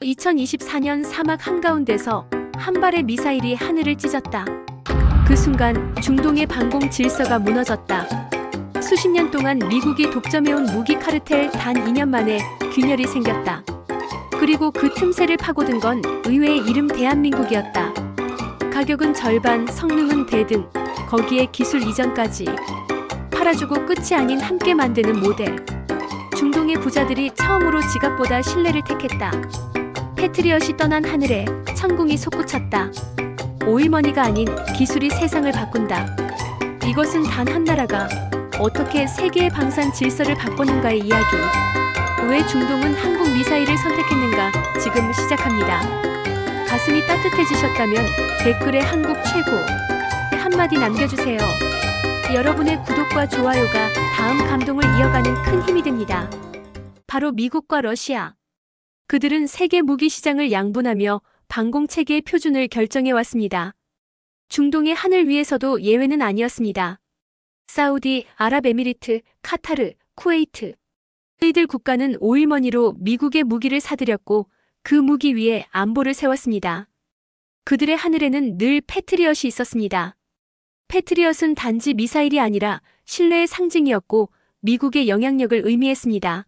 2024년 사막 한가운데서 한 발의 미사일이 하늘을 찢었다. 그 순간 중동의 방공 질서가 무너졌다. 수십 년 동안 미국이 독점해온 무기 카르텔 단 2년 만에 균열이 생겼다. 그리고 그 틈새를 파고든 건 의외의 이름 대한민국이었다. 가격은 절반, 성능은 대등, 거기에 기술 이전까지. 팔아주고 끝이 아닌 함께 만드는 모델. 중동의 부자들이 처음으로 지갑보다 신뢰를 택했다. 패트리엇이 떠난 하늘에 천궁이 솟구쳤다. 오일머니가 아닌 기술이 세상을 바꾼다. 이것은 단 한 나라가 어떻게 세계의 방산 질서를 바꿨는가의 이야기. 왜 중동은 한국 미사일을 선택했는가? 지금 시작합니다. 가슴이 따뜻해지셨다면 댓글에 한국 최고 한마디 남겨주세요. 여러분의 구독과 좋아요가 다음 감동을 이어가는 큰 힘이 됩니다. 바로 미국과 러시아. 그들은 세계 무기 시장을 양분하며 방공 체계의 표준을 결정해 왔습니다. 중동의 하늘 위에서도 예외는 아니었습니다. 사우디, 아랍에미리트, 카타르, 쿠웨이트. 이들 국가는 오일머니로 미국의 무기를 사들였고 그 무기 위에 안보를 세웠습니다. 그들의 하늘에는 늘 패트리엇이 있었습니다. 패트리엇은 단지 미사일이 아니라 신뢰의 상징이었고 미국의 영향력을 의미했습니다.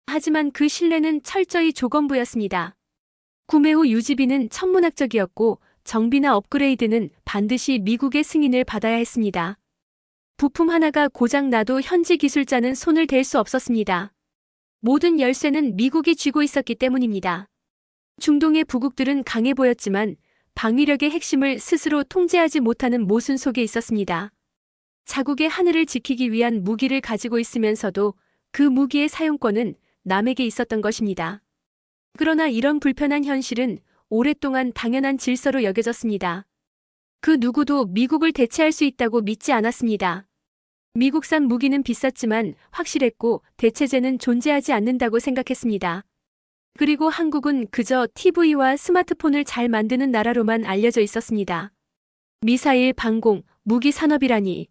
하지만 그 신뢰는 철저히 조건부였습니다. 구매 후 유지비는 천문학적이었고 정비나 업그레이드는 반드시 미국의 승인을 받아야 했습니다. 부품 하나가 고장 나도 현지 기술자는 손을 댈 수 없었습니다. 모든 열쇠는 미국이 쥐고 있었기 때문입니다. 중동의 부국들은 강해 보였지만 방위력의 핵심을 스스로 통제하지 못하는 모순 속에 있었습니다. 자국의 하늘을 지키기 위한 무기를 가지고 있으면서도 그 무기의 사용권은 남에게 있었던 것입니다. 그러나 이런 불편한 현실은 오랫동안 당연한 질서로 여겨졌습니다. 그 누구도 미국을 대체할 수 있다고 믿지 않았습니다. 미국산 무기는 비쌌지만 확실했고 대체제는 존재하지 않는다고 생각했습니다. 그리고 한국은 그저 TV와 스마트폰을 잘 만드는 나라로만 알려져 있었습니다. 미사일, 방공, 무기 산업이라니.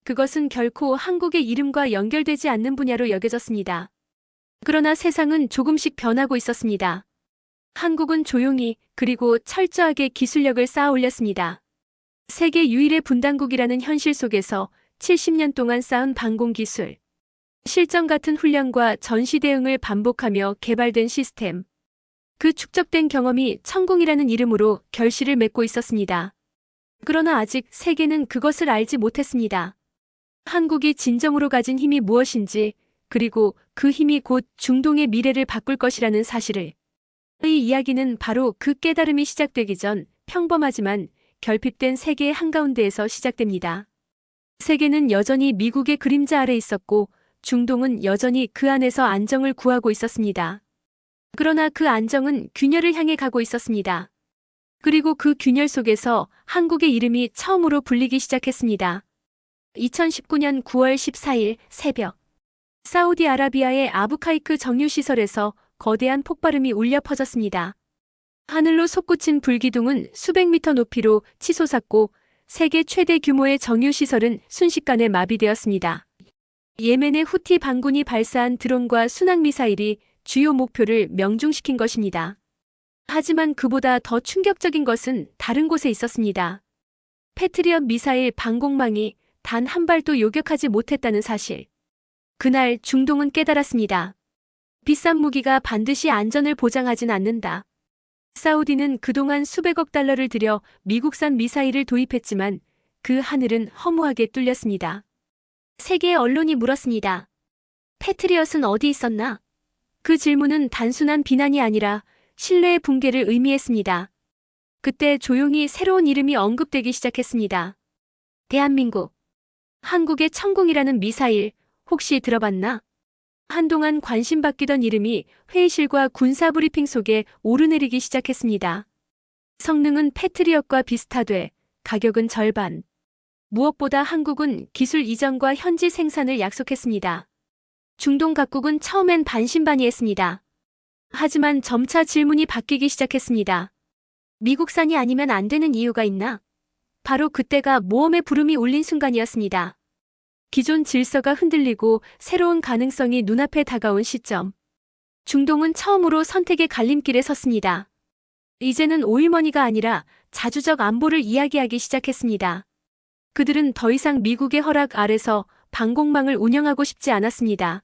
그것은 결코 한국의 이름과 연결되지 않는 분야로 여겨졌습니다. 그러나 세상은 조금씩 변하고 있었습니다. 한국은 조용히 그리고 철저하게 기술력을 쌓아 올렸습니다. 세계 유일의 분단국이라는 현실 속에서 70년 동안 쌓은 방공 기술, 실전 같은 훈련과 전시 대응을 반복하며 개발된 시스템, 그 축적된 경험이 천궁이라는 이름으로 결실을 맺고 있었습니다. 그러나 아직 세계는 그것을 알지 못했습니다. 한국이 진정으로 가진 힘이 무엇인지, 그리고 그 힘이 곧 중동의 미래를 바꿀 것이라는 사실을. 이 이야기는 바로 그 깨달음이 시작되기 전 평범하지만 결핍된 세계의 한가운데에서 시작됩니다. 세계는 여전히 미국의 그림자 아래 있었고 중동은 여전히 그 안에서 안정을 구하고 있었습니다. 그러나 그 안정은 균열을 향해 가고 있었습니다. 그리고 그 균열 속에서 한국의 이름이 처음으로 불리기 시작했습니다. 2019년 9월 14일 새벽. 사우디아라비아의 아부카이크 정유시설에서 거대한 폭발음이 울려 퍼졌습니다. 하늘로 솟구친 불기둥은 수백 미터 높이로 치솟았고 세계 최대 규모의 정유시설은 순식간에 마비되었습니다. 예멘의 후티 반군이 발사한 드론과 순항미사일이 주요 목표를 명중시킨 것입니다. 하지만 그보다 더 충격적인 것은 다른 곳에 있었습니다. 패트리엇 미사일 방공망이 단 한 발도 요격하지 못했다는 사실. 그날 중동은 깨달았습니다. 비싼 무기가 반드시 안전을 보장하진 않는다. 사우디는 그동안 수백억 달러를 들여 미국산 미사일을 도입했지만 그 하늘은 허무하게 뚫렸습니다. 세계의 언론이 물었습니다. 패트리엇은 어디 있었나? 그 질문은 단순한 비난이 아니라 신뢰의 붕괴를 의미했습니다. 그때 조용히 새로운 이름이 언급되기 시작했습니다. 대한민국. 한국의 천궁이라는 미사일 혹시 들어봤나? 한동안 관심받기던 이름이 회의실과 군사브리핑 속에 오르내리기 시작했습니다. 성능은 패트리엇과 비슷하되 가격은 절반. 무엇보다 한국은 기술 이전과 현지 생산을 약속했습니다. 중동 각국은 처음엔 반신반의했습니다. 하지만 점차 질문이 바뀌기 시작했습니다. 미국산이 아니면 안 되는 이유가 있나? 바로 그때가 모험의 부름이 울린 순간이었습니다. 기존 질서가 흔들리고 새로운 가능성이 눈앞에 다가온 시점. 중동은 처음으로 선택의 갈림길에 섰습니다. 이제는 오일머니가 아니라 자주적 안보를 이야기하기 시작했습니다. 그들은 더 이상 미국의 허락 아래서 방공망을 운영하고 싶지 않았습니다.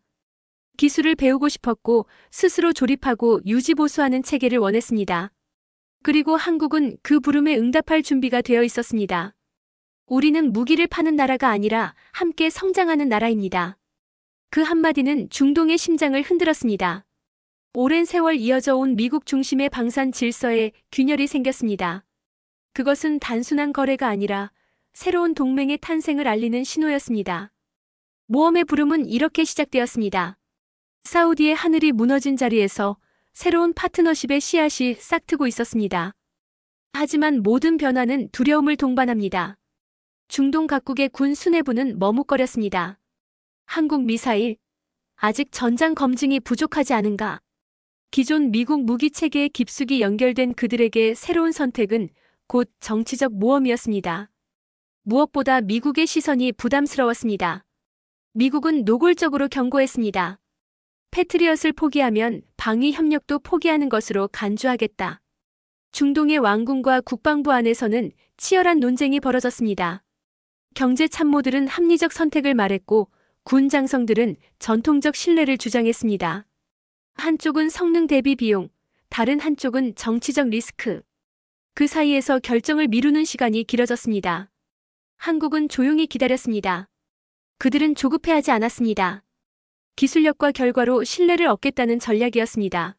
기술을 배우고 싶었고 스스로 조립하고 유지보수하는 체계를 원했습니다. 그리고 한국은 그 부름에 응답할 준비가 되어 있었습니다. 우리는 무기를 파는 나라가 아니라 함께 성장하는 나라입니다. 그 한마디는 중동의 심장을 흔들었습니다. 오랜 세월 이어져 온 미국 중심의 방산 질서에 균열이 생겼습니다. 그것은 단순한 거래가 아니라 새로운 동맹의 탄생을 알리는 신호였습니다. 모험의 부름은 이렇게 시작되었습니다. 사우디의 하늘이 무너진 자리에서 새로운 파트너십의 씨앗이 싹트고 있었습니다. 하지만 모든 변화는 두려움을 동반합니다. 중동 각국의 군 수뇌부는 머뭇거렸습니다. 한국 미사일, 아직 전장 검증이 부족하지 않은가? 기존 미국 무기 체계에 깊숙이 연결된 그들에게 새로운 선택은 곧 정치적 모험이었습니다. 무엇보다 미국의 시선이 부담스러웠습니다. 미국은 노골적으로 경고했습니다. 패트리엇을 포기하면 방위 협력도 포기하는 것으로 간주하겠다. 중동의 왕궁과 국방부 안에서는 치열한 논쟁이 벌어졌습니다. 경제 참모들은 합리적 선택을 말했고 군 장성들은 전통적 신뢰를 주장했습니다. 한쪽은 성능 대비 비용, 다른 한쪽은 정치적 리스크. 그 사이에서 결정을 미루는 시간이 길어졌습니다. 한국은 조용히 기다렸습니다. 그들은 조급해하지 않았습니다. 기술력과 결과로 신뢰를 얻겠다는 전략이었습니다.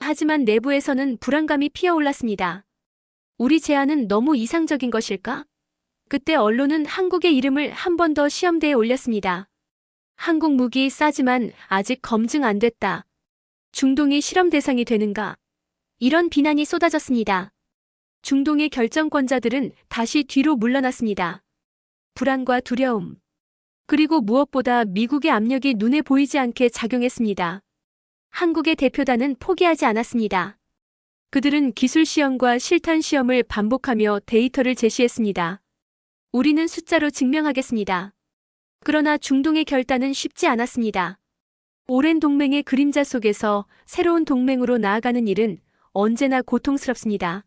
하지만 내부에서는 불안감이 피어올랐습니다. 우리 제안은 너무 이상적인 것일까? 그때 언론은 한국의 이름을 한 번 더 시험대에 올렸습니다. 한국 무기 싸지만 아직 검증 안 됐다. 중동이 실험 대상이 되는가? 이런 비난이 쏟아졌습니다. 중동의 결정권자들은 다시 뒤로 물러났습니다. 불안과 두려움. 그리고 무엇보다 미국의 압력이 눈에 보이지 않게 작용했습니다. 한국의 대표단은 포기하지 않았습니다. 그들은 기술 시험과 실탄 시험을 반복하며 데이터를 제시했습니다. 우리는 숫자로 증명하겠습니다. 그러나 중동의 결단은 쉽지 않았습니다. 오랜 동맹의 그림자 속에서 새로운 동맹으로 나아가는 일은 언제나 고통스럽습니다.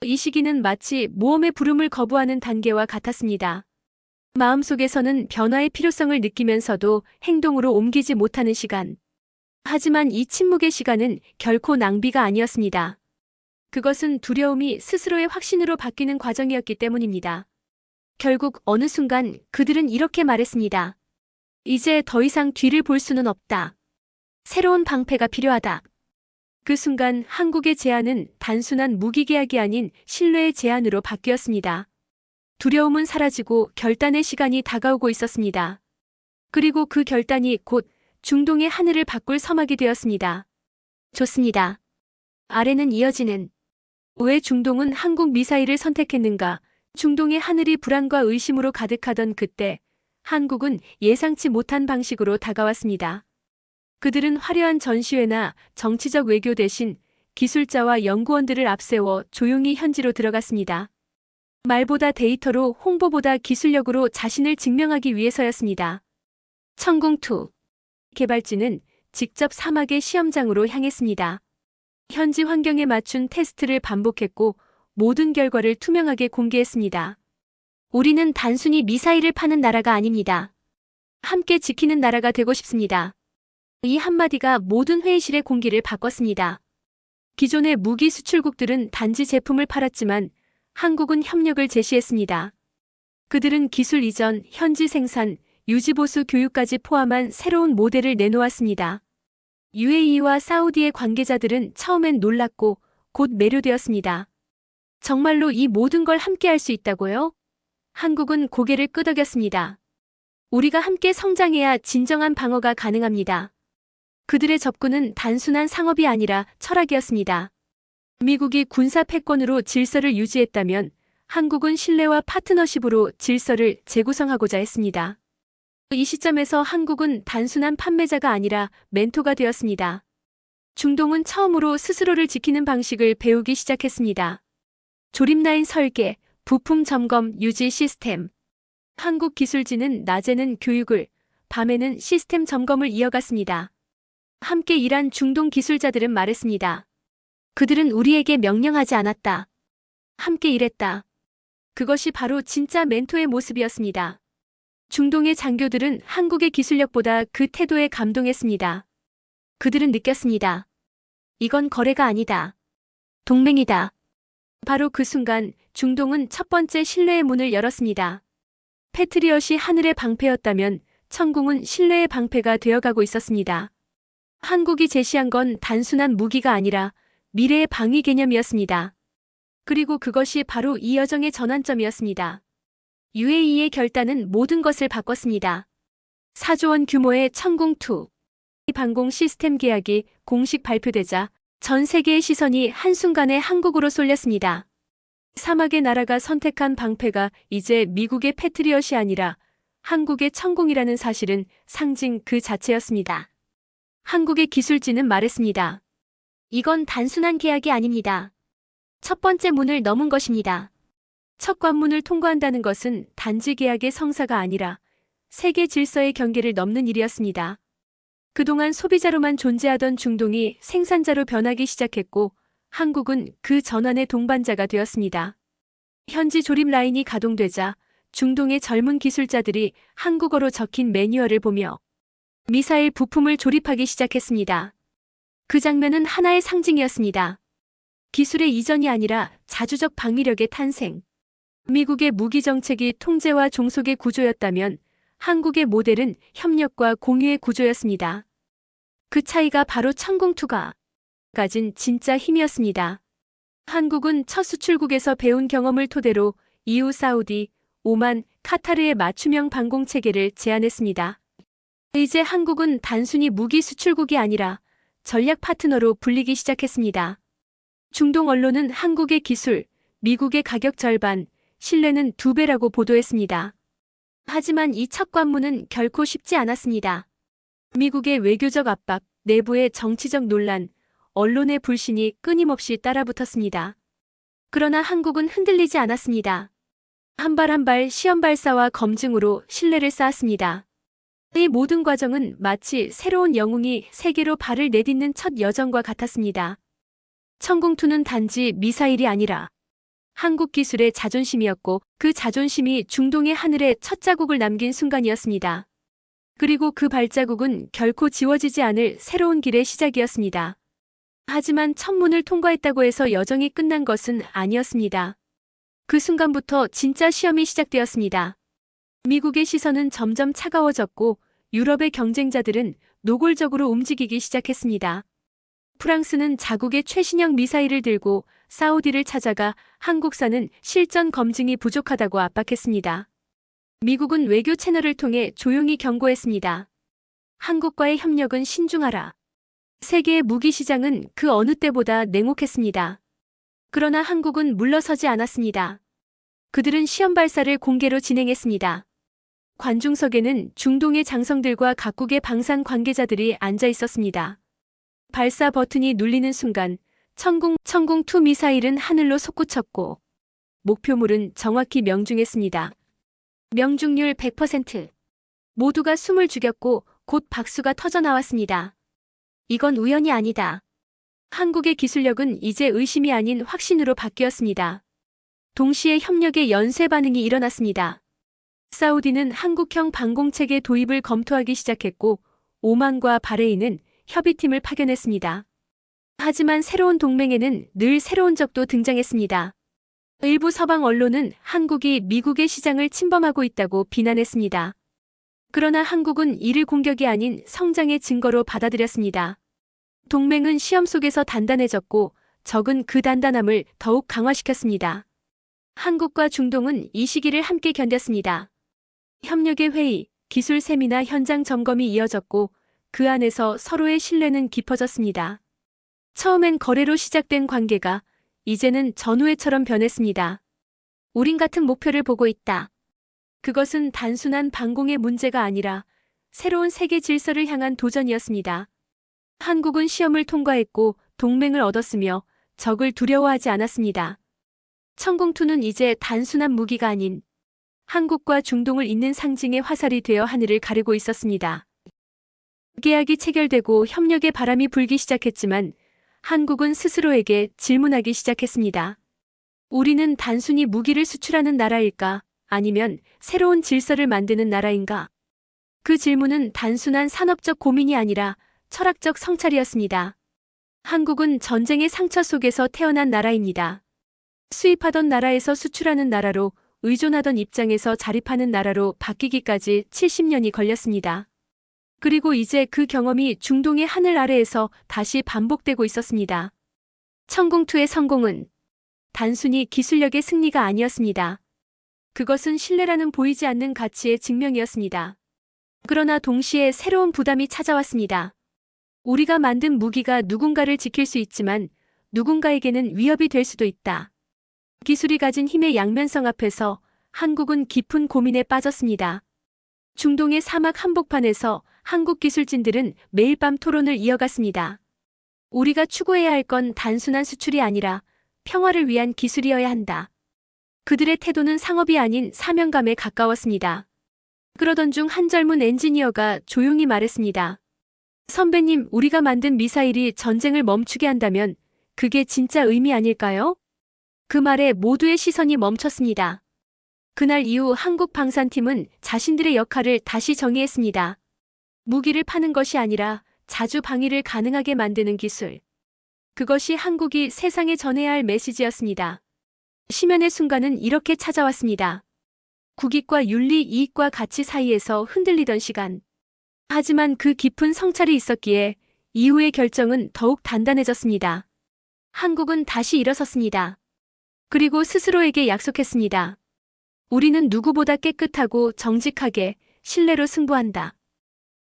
이 시기는 마치 모험의 부름을 거부하는 단계와 같았습니다. 마음속에서는 변화의 필요성을 느끼면서도 행동으로 옮기지 못하는 시간. 하지만 이 침묵의 시간은 결코 낭비가 아니었습니다. 그것은 두려움이 스스로의 확신으로 바뀌는 과정이었기 때문입니다. 결국 어느 순간 그들은 이렇게 말했습니다. 이제 더 이상 뒤를 볼 수는 없다. 새로운 방패가 필요하다. 그 순간 한국의 제안은 단순한 무기 계약이 아닌 신뢰의 제안으로 바뀌었습니다. 두려움은 사라지고 결단의 시간이 다가오고 있었습니다. 그리고 그 결단이 곧 중동의 하늘을 바꿀 서막이 되었습니다. 좋습니다. 아래는 이어지는 왜 중동은 한국 미사일을 선택했는가? 중동의 하늘이 불안과 의심으로 가득하던 그때 한국은 예상치 못한 방식으로 다가왔습니다. 그들은 화려한 전시회나 정치적 외교 대신 기술자와 연구원들을 앞세워 조용히 현지로 들어갔습니다. 말보다 데이터로, 홍보보다 기술력으로 자신을 증명하기 위해서였습니다. 천궁2 개발진은 직접 사막의 시험장으로 향했습니다. 현지 환경에 맞춘 테스트를 반복했고 모든 결과를 투명하게 공개했습니다. 우리는 단순히 미사일을 파는 나라가 아닙니다. 함께 지키는 나라가 되고 싶습니다. 이 한마디가 모든 회의실의 공기를 바꿨습니다. 기존의 무기 수출국들은 단지 제품을 팔았지만 한국은 협력을 제시했습니다. 그들은 기술 이전, 현지 생산, 유지보수 교육까지 포함한 새로운 모델을 내놓았습니다. UAE와 사우디의 관계자들은 처음엔 놀랐고 곧 매료되었습니다. 정말로 이 모든 걸 함께 할 수 있다고요? 한국은 고개를 끄덕였습니다. 우리가 함께 성장해야 진정한 방어가 가능합니다. 그들의 접근은 단순한 상업이 아니라 철학이었습니다. 미국이 군사 패권으로 질서를 유지했다면 한국은 신뢰와 파트너십으로 질서를 재구성하고자 했습니다. 이 시점에서 한국은 단순한 판매자가 아니라 멘토가 되었습니다. 중동은 처음으로 스스로를 지키는 방식을 배우기 시작했습니다. 조립라인 설계, 부품 점검, 유지 시스템. 한국 기술진은 낮에는 교육을, 밤에는 시스템 점검을 이어갔습니다. 함께 일한 중동 기술자들은 말했습니다. 그들은 우리에게 명령하지 않았다. 함께 일했다. 그것이 바로 진짜 멘토의 모습이었습니다. 중동의 장교들은 한국의 기술력보다 그 태도에 감동했습니다. 그들은 느꼈습니다. 이건 거래가 아니다. 동맹이다. 바로 그 순간 중동은 첫 번째 신뢰의 문을 열었습니다. 패트리엇이 하늘의 방패였다면 천궁은 신뢰의 방패가 되어가고 있었습니다. 한국이 제시한 건 단순한 무기가 아니라 미래의 방위 개념이었습니다. 그리고 그것이 바로 이 여정의 전환점이었습니다. UAE의 결단은 모든 것을 바꿨습니다. 4조 원 규모의 천궁2 방공 시스템 계약이 공식 발표되자 전 세계의 시선이 한순간에 한국으로 쏠렸습니다. 사막의 나라가 선택한 방패가 이제 미국의 패트리엇이 아니라 한국의 천궁이라는 사실은 상징 그 자체였습니다. 한국의 기술진은 말했습니다. 이건 단순한 계약이 아닙니다. 첫 번째 문을 넘은 것입니다. 첫 관문을 통과한다는 것은 단지 계약의 성사가 아니라 세계 질서의 경계를 넘는 일이었습니다. 그동안 소비자로만 존재하던 중동이 생산자로 변하기 시작했고 한국은 그 전환의 동반자가 되었습니다. 현지 조립 라인이 가동되자 중동의 젊은 기술자들이 한국어로 적힌 매뉴얼을 보며 미사일 부품을 조립하기 시작했습니다. 그 장면은 하나의 상징이었습니다. 기술의 이전이 아니라 자주적 방위력의 탄생. 미국의 무기 정책이 통제와 종속의 구조였다면 한국의 모델은 협력과 공유의 구조였습니다. 그 차이가 바로 천궁2가 가진 진짜 힘이었습니다. 한국은 첫 수출국에서 배운 경험을 토대로 이후 사우디, 오만, 카타르의 맞춤형 방공 체계를 제안했습니다. 이제 한국은 단순히 무기 수출국이 아니라 전략 파트너로 불리기 시작했습니다. 중동 언론은 한국의 기술, 미국의 가격 절반, 신뢰는 2배라고 보도했습니다. 하지만 이 첫 관문은 결코 쉽지 않았습니다. 미국의 외교적 압박, 내부의 정치적 논란, 언론의 불신이 끊임없이 따라붙었습니다. 그러나 한국은 흔들리지 않았습니다. 한 발 한 발 시험 발사와 검증으로 신뢰를 쌓았습니다. 이 모든 과정은 마치 새로운 영웅이 세계로 발을 내딛는 첫 여정과 같았습니다. 천궁2는 단지 미사일이 아니라 한국 기술의 자존심이었고 그 자존심이 중동의 하늘에 첫 자국을 남긴 순간이었습니다. 그리고 그 발자국은 결코 지워지지 않을 새로운 길의 시작이었습니다. 하지만 첫 문을 통과했다고 해서 여정이 끝난 것은 아니었습니다. 그 순간부터 진짜 시험이 시작되었습니다. 미국의 시선은 점점 차가워졌고 유럽의 경쟁자들은 노골적으로 움직이기 시작했습니다. 프랑스는 자국의 최신형 미사일을 들고 사우디를 찾아가 한국사는 실전 검증이 부족하다고 압박했습니다. 미국은 외교 채널을 통해 조용히 경고했습니다. 한국과의 협력은 신중하라. 세계의 무기 시장은 그 어느 때보다 냉혹했습니다. 그러나 한국은 물러서지 않았습니다. 그들은 시험 발사를 공개로 진행했습니다. 관중석에는 중동의 장성들과 각국의 방산 관계자들이 앉아 있었습니다. 발사 버튼이 눌리는 순간 천궁2 미사일은 하늘로 솟구쳤고 목표물은 정확히 명중했습니다. 명중률 100%. 모두가 숨을 죽였고 곧 박수가 터져나왔습니다. 이건 우연이 아니다. 한국의 기술력은 이제 의심이 아닌 확신으로 바뀌었습니다. 동시에 협력의 연쇄 반응이 일어났습니다. 사우디는 한국형 방공체계 도입을 검토하기 시작했고 오만과 바레인은 협의팀을 파견했습니다. 하지만 새로운 동맹에는 늘 새로운 적도 등장했습니다. 일부 서방 언론은 한국이 미국의 시장을 침범하고 있다고 비난했습니다. 그러나 한국은 이를 공격이 아닌 성장의 증거로 받아들였습니다. 동맹은 시험 속에서 단단해졌고 적은 그 단단함을 더욱 강화시켰습니다. 한국과 중동은 이 시기를 함께 견뎠습니다. 협력의 회의, 기술 세미나 현장 점검이 이어졌고 그 안에서 서로의 신뢰는 깊어졌습니다. 처음엔 거래로 시작된 관계가 이제는 전우회처럼 변했습니다. 우린 같은 목표를 보고 있다. 그것은 단순한 방공의 문제가 아니라 새로운 세계 질서를 향한 도전이었습니다. 한국은 시험을 통과했고 동맹을 얻었으며 적을 두려워하지 않았습니다. 천궁2는 이제 단순한 무기가 아닌 한국과 중동을 잇는 상징의 화살이 되어 하늘을 가르고 있었습니다. 계약이 체결되고 협력의 바람이 불기 시작했지만 한국은 스스로에게 질문하기 시작했습니다. 우리는 단순히 무기를 수출하는 나라일까? 아니면 새로운 질서를 만드는 나라인가? 그 질문은 단순한 산업적 고민이 아니라 철학적 성찰이었습니다. 한국은 전쟁의 상처 속에서 태어난 나라입니다. 수입하던 나라에서 수출하는 나라로, 의존하던 입장에서 자립하는 나라로 바뀌기까지 70년이 걸렸습니다. 그리고 이제 그 경험이 중동의 하늘 아래에서 다시 반복되고 있었습니다. 천공투의 성공은 단순히 기술력의 승리가 아니었습니다. 그것은 신뢰라는 보이지 않는 가치의 증명이었습니다. 그러나 동시에 새로운 부담이 찾아왔습니다. 우리가 만든 무기가 누군가를 지킬 수 있지만 누군가에게는 위협이 될 수도 있다. 기술이 가진 힘의 양면성 앞에서 한국은 깊은 고민에 빠졌습니다. 중동의 사막 한복판에서 한국 기술진들은 매일 밤 토론을 이어갔습니다. 우리가 추구해야 할 건 단순한 수출이 아니라 평화를 위한 기술이어야 한다. 그들의 태도는 상업이 아닌 사명감에 가까웠습니다. 그러던 중 한 젊은 엔지니어가 조용히 말했습니다. 선배님, 우리가 만든 미사일이 전쟁을 멈추게 한다면 그게 진짜 의미 아닐까요? 그 말에 모두의 시선이 멈췄습니다. 그날 이후 한국 방산팀은 자신들의 역할을 다시 정의했습니다. 무기를 파는 것이 아니라 자주 방위를 가능하게 만드는 기술. 그것이 한국이 세상에 전해야 할 메시지였습니다. 심연의 순간은 이렇게 찾아왔습니다. 국익과 윤리, 이익과 가치 사이에서 흔들리던 시간. 하지만 그 깊은 성찰이 있었기에 이후의 결정은 더욱 단단해졌습니다. 한국은 다시 일어섰습니다. 그리고 스스로에게 약속했습니다. 우리는 누구보다 깨끗하고 정직하게 신뢰로 승부한다.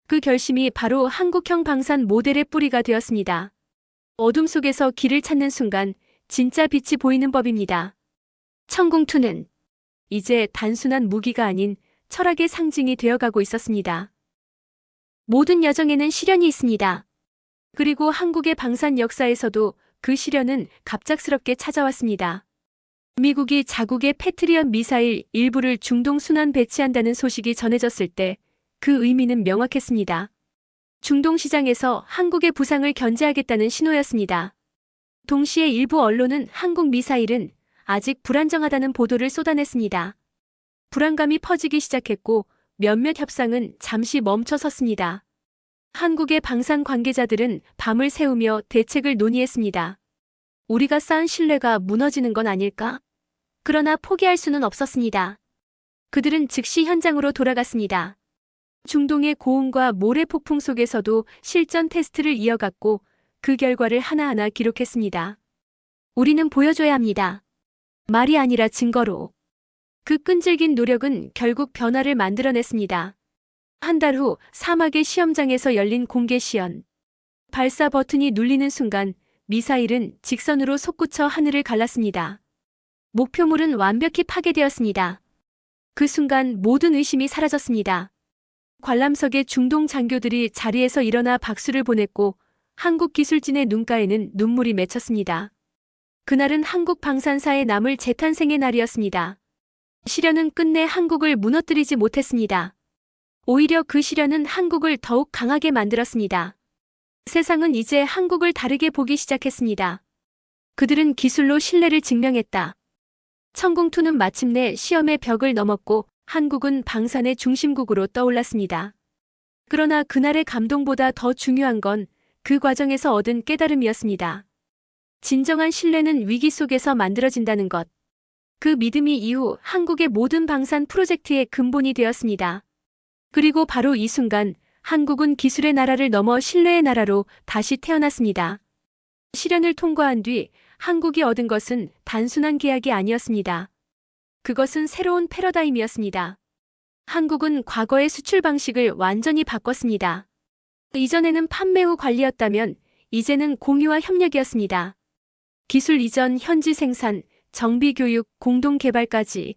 그 결심이 바로 한국형 방산 모델의 뿌리가 되었습니다. 어둠 속에서 길을 찾는 순간 진짜 빛이 보이는 법입니다. 천공투는 이제 단순한 무기가 아닌 철학의 상징이 되어가고 있었습니다. 모든 여정에는 시련이 있습니다. 그리고 한국의 방산 역사에서도 그 시련은 갑작스럽게 찾아왔습니다. 미국이 자국의 패트리엇 미사일 일부를 중동 순환 배치한다는 소식이 전해졌을 때 그 의미는 명확했습니다. 중동 시장에서 한국의 부상을 견제하겠다는 신호였습니다. 동시에 일부 언론은 한국 미사일은 아직 불안정하다는 보도를 쏟아냈습니다. 불안감이 퍼지기 시작했고 몇몇 협상은 잠시 멈춰섰습니다. 한국의 방산 관계자들은 밤을 새우며 대책을 논의했습니다. 우리가 쌓은 신뢰가 무너지는 건 아닐까? 그러나 포기할 수는 없었습니다. 그들은 즉시 현장으로 돌아갔습니다. 중동의 고온과 모래 폭풍 속에서도 실전 테스트를 이어갔고 그 결과를 하나하나 기록했습니다. 우리는 보여줘야 합니다. 말이 아니라 증거로. 그 끈질긴 노력은 결국 변화를 만들어냈습니다. 한 달 후 사막의 시험장에서 열린 공개 시연. 발사 버튼이 눌리는 순간 미사일은 직선으로 솟구쳐 하늘을 갈랐습니다. 목표물은 완벽히 파괴되었습니다. 그 순간 모든 의심이 사라졌습니다. 관람석의 중동 장교들이 자리에서 일어나 박수를 보냈고 한국 기술진의 눈가에는 눈물이 맺혔습니다. 그날은 한국 방산사의 남을 재탄생의 날이었습니다. 시련은 끝내 한국을 무너뜨리지 못했습니다. 오히려 그 시련은 한국을 더욱 강하게 만들었습니다. 세상은 이제 한국을 다르게 보기 시작했습니다. 그들은 기술로 신뢰를 증명했다. 천공투는 마침내 시험의 벽을 넘었고 한국은 방산의 중심국으로 떠올랐습니다. 그러나 그날의 감동보다 더 중요한 건 그 과정에서 얻은 깨달음이었습니다. 진정한 신뢰는 위기 속에서 만들어진다는 것. 그 믿음이 이후 한국의 모든 방산 프로젝트의 근본이 되었습니다. 그리고 바로 이 순간 한국은 기술의 나라를 넘어 신뢰의 나라로 다시 태어났습니다. 시련을 통과한 뒤 한국이 얻은 것은 단순한 계약이 아니었습니다. 그것은 새로운 패러다임이었습니다. 한국은 과거의 수출 방식을 완전히 바꿨습니다. 이전에는 판매 후 관리였다면 이제는 공유와 협력이었습니다. 기술 이전, 현지 생산, 정비 교육, 공동 개발까지.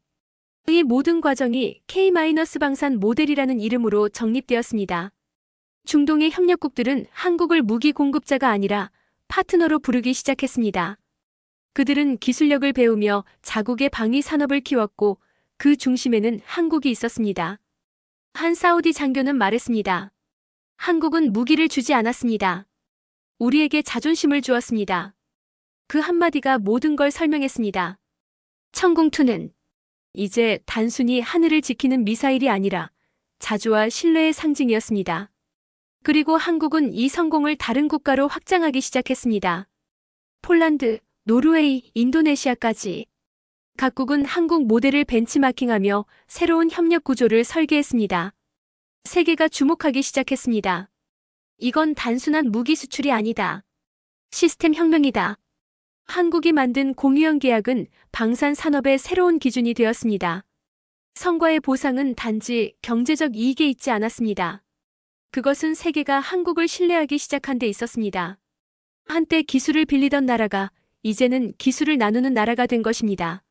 이 모든 과정이 K-방산 모델이라는 이름으로 정립되었습니다. 중동의 협력국들은 한국을 무기 공급자가 아니라 파트너로 부르기 시작했습니다. 그들은 기술력을 배우며 자국의 방위 산업을 키웠고 그 중심에는 한국이 있었습니다. 한 사우디 장교는 말했습니다. 한국은 무기를 주지 않았습니다. 우리에게 자존심을 주었습니다. 그 한마디가 모든 걸 설명했습니다. 천궁2는 이제 단순히 하늘을 지키는 미사일이 아니라 자주와 신뢰의 상징이었습니다. 그리고 한국은 이 성공을 다른 국가로 확장하기 시작했습니다. 폴란드, 노르웨이, 인도네시아까지. 각국은 한국 모델을 벤치마킹하며 새로운 협력 구조를 설계했습니다. 세계가 주목하기 시작했습니다. 이건 단순한 무기 수출이 아니다. 시스템 혁명이다. 한국이 만든 공유형 계약은 방산 산업의 새로운 기준이 되었습니다. 성과의 보상은 단지 경제적 이익에 있지 않았습니다. 그것은 세계가 한국을 신뢰하기 시작한 데 있었습니다. 한때 기술을 빌리던 나라가 이제는 기술을 나누는 나라가 된 것입니다.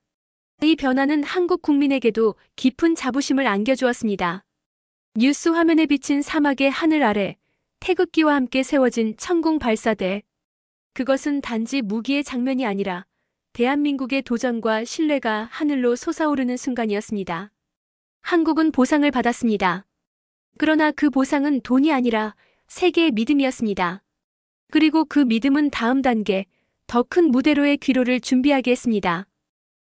이 변화는 한국 국민에게도 깊은 자부심을 안겨주었습니다. 뉴스 화면에 비친 사막의 하늘 아래 태극기와 함께 세워진 천궁 발사대. 그것은 단지 무기의 장면이 아니라 대한민국의 도전과 신뢰가 하늘로 솟아오르는 순간이었습니다. 한국은 보상을 받았습니다. 그러나 그 보상은 돈이 아니라 세계의 믿음이었습니다. 그리고 그 믿음은 다음 단계, 더 큰 무대로의 귀로를 준비하게 했습니다.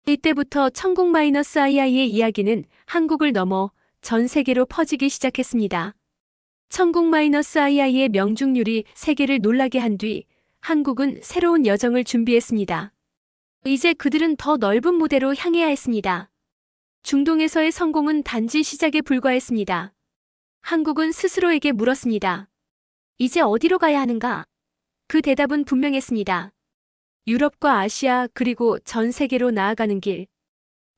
이때부터 천궁-III의 이야기는 한국을 넘어 전 세계로 퍼지기 시작했습니다. 천궁-III의 명중률이 세계를 놀라게 한 뒤 한국은 새로운 여정을 준비했습니다. 이제 그들은 더 넓은 무대로 향해야 했습니다. 중동에서의 성공은 단지 시작에 불과했습니다. 한국은 스스로에게 물었습니다. 이제 어디로 가야 하는가? 그 대답은 분명했습니다. 유럽과 아시아 그리고 전 세계로 나아가는 길.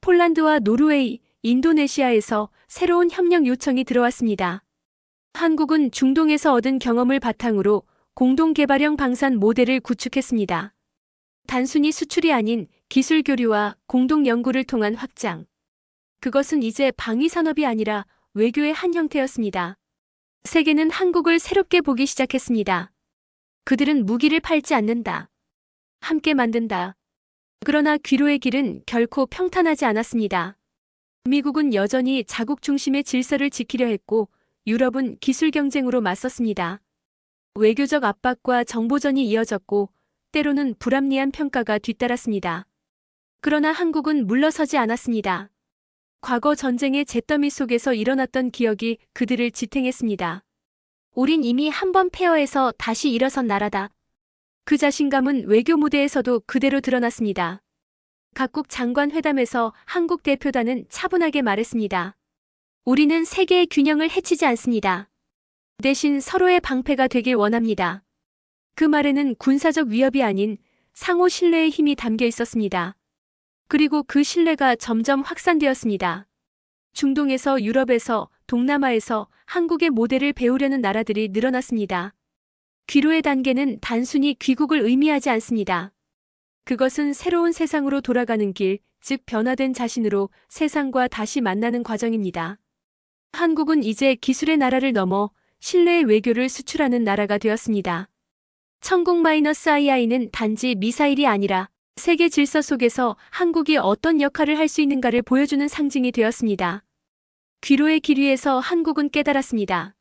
폴란드와 노르웨이, 인도네시아에서 새로운 협력 요청이 들어왔습니다. 한국은 중동에서 얻은 경험을 바탕으로 공동개발형 방산 모델을 구축했습니다. 단순히 수출이 아닌 기술 교류와 공동 연구를 통한 확장. 그것은 이제 방위 산업이 아니라 외교의 한 형태였습니다. 세계는 한국을 새롭게 보기 시작했습니다. 그들은 무기를 팔지 않는다. 함께 만든다. 그러나 귀로의 길은 결코 평탄하지 않았습니다. 미국은 여전히 자국 중심의 질서를 지키려 했고 유럽은 기술 경쟁으로 맞섰습니다. 외교적 압박과 정보전이 이어졌고 때로는 불합리한 평가가 뒤따랐습니다. 그러나 한국은 물러서지 않았습니다. 과거 전쟁의 잿더미 속에서 일어났던 기억이 그들을 지탱했습니다. 우린 이미 한 번 패허해서 다시 일어선 나라다. 그 자신감은 외교 무대에서도 그대로 드러났습니다. 각국 장관 회담에서 한국 대표단은 차분하게 말했습니다. 우리는 세계의 균형을 해치지 않습니다. 대신 서로의 방패가 되길 원합니다. 그 말에는 군사적 위협이 아닌 상호 신뢰의 힘이 담겨 있었습니다. 그리고 그 신뢰가 점점 확산되었습니다. 중동에서 유럽에서 동남아에서 한국의 모델을 배우려는 나라들이 늘어났습니다. 귀로의 단계는 단순히 귀국을 의미하지 않습니다. 그것은 새로운 세상으로 돌아가는 길, 즉 변화된 자신으로 세상과 다시 만나는 과정입니다. 한국은 이제 기술의 나라를 넘어 신뢰의 외교를 수출하는 나라가 되었습니다. 천궁-III는 단지 미사일이 아니라 세계 질서 속에서 한국이 어떤 역할을 할 수 있는가를 보여주는 상징이 되었습니다. 귀로의 길 위에서 한국은 깨달았습니다.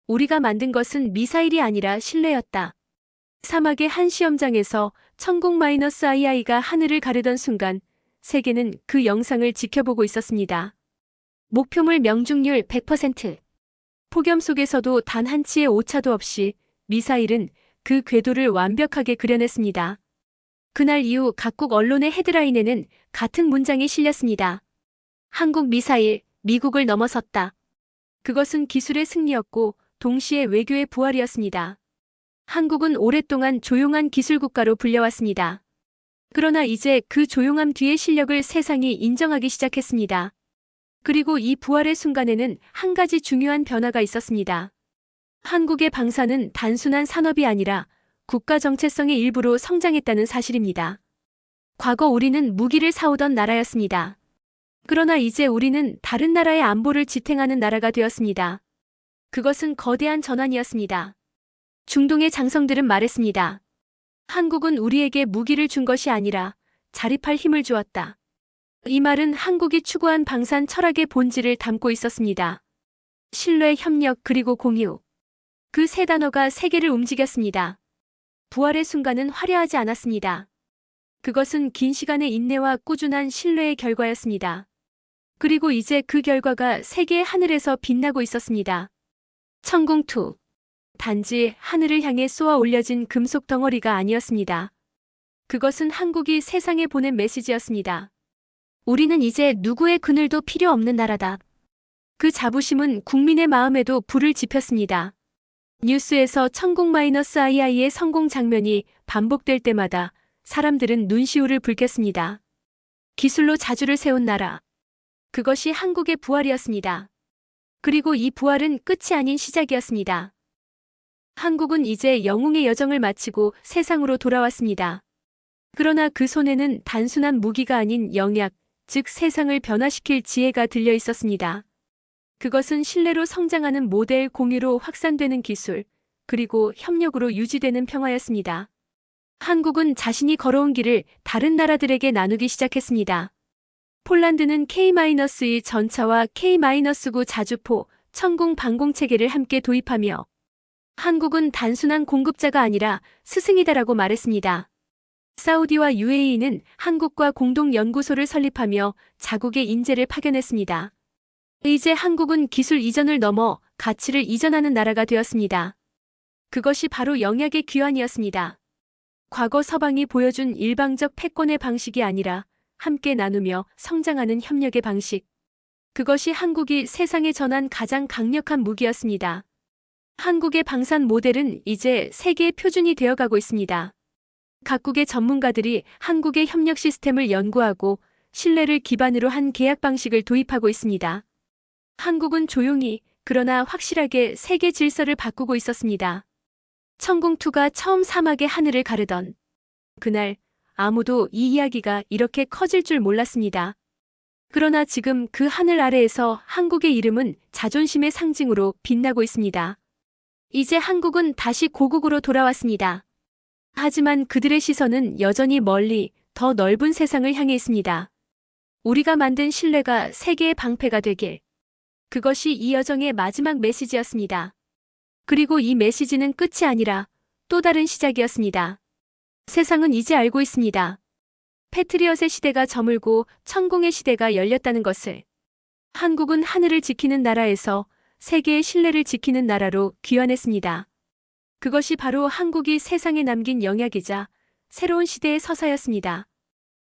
우리가 만든 것은 미사일이 아니라 신뢰였다. 사막의 한 시험장에서 천궁-III가 하늘을 가르던 순간 세계는 그 영상을 지켜보고 있었습니다. 목표물 명중률 100%. 폭염 속에서도 단 한 치의 오차도 없이 미사일은 그 궤도를 완벽하게 그려냈습니다. 그날 이후 각국 언론의 헤드라인에는 같은 문장이 실렸습니다. 한국 미사일, 미국을 넘어섰다. 그것은 기술의 승리였고 동시에 외교의 부활이었습니다. 한국은 오랫동안 조용한 기술 국가로 불려왔습니다. 그러나 이제 그 조용함 뒤의 실력을 세상이 인정하기 시작했습니다. 그리고 이 부활의 순간에는 한 가지 중요한 변화가 있었습니다. 한국의 방산은 단순한 산업이 아니라 국가 정체성의 일부로 성장했다는 사실입니다. 과거 우리는 무기를 사오던 나라였습니다. 그러나 이제 우리는 다른 나라의 안보를 지탱하는 나라가 되었습니다. 그것은 거대한 전환이었습니다. 중동의 장성들은 말했습니다. 한국은 우리에게 무기를 준 것이 아니라 자립할 힘을 주었다. 이 말은 한국이 추구한 방산 철학의 본질을 담고 있었습니다. 신뢰, 협력, 그리고 공유. 그 세 단어가 세계를 움직였습니다. 부활의 순간은 화려하지 않았습니다. 그것은 긴 시간의 인내와 꾸준한 신뢰의 결과였습니다. 그리고 이제 그 결과가 세계의 하늘에서 빛나고 있었습니다. 천궁2. 단지 하늘을 향해 쏘아 올려진 금속 덩어리가 아니었습니다. 그것은 한국이 세상에 보낸 메시지였습니다. 우리는 이제 누구의 그늘도 필요 없는 나라다. 그 자부심은 국민의 마음에도 불을 지폈습니다. 뉴스에서 천궁-II의 성공 장면이 반복될 때마다 사람들은 눈시울을 붉혔습니다. 기술로 자주를 세운 나라. 그것이 한국의 부활이었습니다. 그리고 이 부활은 끝이 아닌 시작이었습니다. 한국은 이제 영웅의 여정을 마치고 세상으로 돌아왔습니다. 그러나 그 손에는 단순한 무기가 아닌 영약, 즉 세상을 변화시킬 지혜가 들려 있었습니다. 그것은 신뢰로 성장하는 모델, 공유로 확산되는 기술, 그리고 협력으로 유지되는 평화였습니다. 한국은 자신이 걸어온 길을 다른 나라들에게 나누기 시작했습니다. 폴란드는 K-2 전차와 K-9 자주포, 천궁 방공체계를 함께 도입하며 한국은 단순한 공급자가 아니라 스승이다라고 말했습니다. 사우디와 UAE는 한국과 공동 연구소를 설립하며 자국의 인재를 파견했습니다. 이제 한국은 기술 이전을 넘어 가치를 이전하는 나라가 되었습니다. 그것이 바로 영약의 귀환이었습니다. 과거 서방이 보여준 일방적 패권의 방식이 아니라 함께 나누며 성장하는 협력의 방식. 그것이 한국이 세상에 전한 가장 강력한 무기였습니다. 한국의 방산 모델은 이제 세계의 표준이 되어가고 있습니다. 각국의 전문가들이 한국의 협력 시스템을 연구하고 신뢰를 기반으로 한 계약 방식을 도입하고 있습니다. 한국은 조용히 그러나 확실하게 세계 질서를 바꾸고 있었습니다. 천궁2가 처음 사막의 하늘을 가르던 그날 아무도 이 이야기가 이렇게 커질 줄 몰랐습니다. 그러나 지금 그 하늘 아래에서 한국의 이름은 자존심의 상징으로 빛나고 있습니다. 이제 한국은 다시 고국으로 돌아왔습니다. 하지만 그들의 시선은 여전히 멀리 더 넓은 세상을 향해 있습니다. 우리가 만든 신뢰가 세계의 방패가 되길. 그것이 이 여정의 마지막 메시지였습니다. 그리고 이 메시지는 끝이 아니라 또 다른 시작이었습니다. 세상은 이제 알고 있습니다. 패트리엇의 시대가 저물고 천궁의 시대가 열렸다는 것을. 한국은 하늘을 지키는 나라에서 세계의 신뢰를 지키는 나라로 귀환했습니다. 그것이 바로 한국이 세상에 남긴 영약이자 새로운 시대의 서사였습니다.